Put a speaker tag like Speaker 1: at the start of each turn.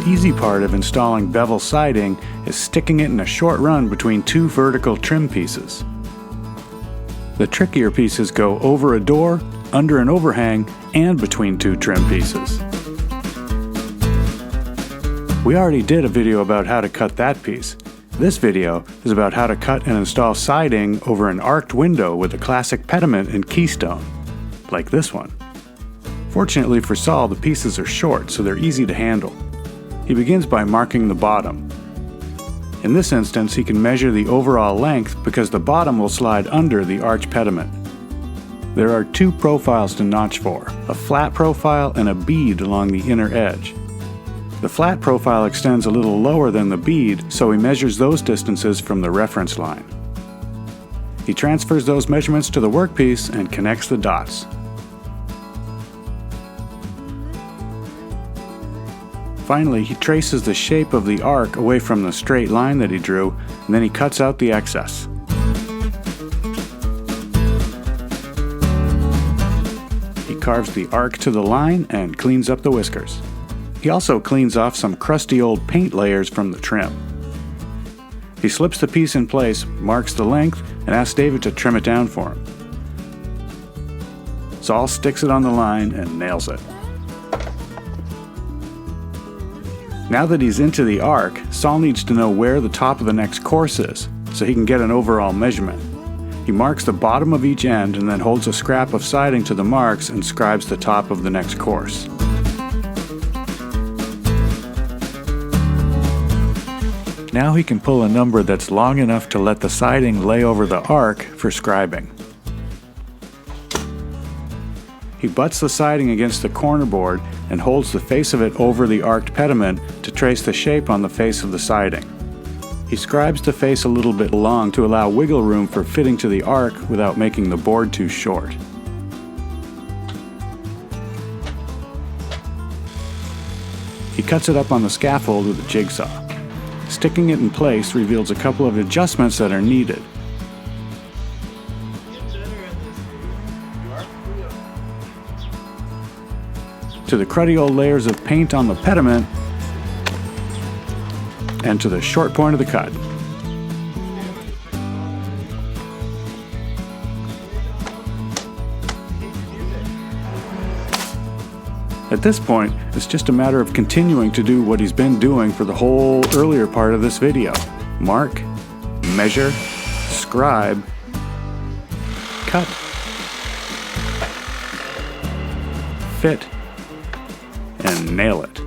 Speaker 1: easy part of installing bevel siding is sticking it in a short run between two vertical trim pieces. The trickier pieces go over a door, under an overhang, and between two trim pieces. We already did a video about how to cut that piece. This video is about how to cut and install siding over an arched window with a classic pediment and keystone, like this one. Fortunately for Saul, the pieces are short, so they're easy to handle. He begins by marking the bottom. In this instance, he can measure the overall length because the bottom will slide under the arch pediment. There are two profiles to notch for, a flat profile and a bead along the inner edge. The flat profile extends a little lower than the bead, so he measures those distances from the reference line. He transfers those measurements to the workpiece and connects the dots. Finally, he traces the shape of the arc away from the straight line that he drew, and then he cuts out the excess. He carves the arc to the line and cleans up the whiskers. He also cleans off some crusty old paint layers from the trim. He slips the piece in place, marks the length, and asks David to trim it down for him. Saul sticks it on the line and nails it. Now that he's into the arc, Saul needs to know where the top of the next course is, so he can get an overall measurement. He marks the bottom of each end and then holds a scrap of siding to the marks and scribes the top of the next course. Now he can pull a number that's long enough to let the siding lay over the arc for scribing. He butts the siding against the corner board and holds the face of it over the arched pediment to trace the shape on the face of the siding. He scribes the face a little bit long to allow wiggle room for fitting to the arc without making the board too short. He cuts it up on the scaffold with a jigsaw. Sticking it in place reveals a couple of adjustments that are needed. To the cruddy old layers of paint on the pediment, and to the short point of the cut. At this point, it's just a matter of continuing to do what he's been doing for the whole earlier part of this video. Mark, measure, scribe, cut, fit, and nail it.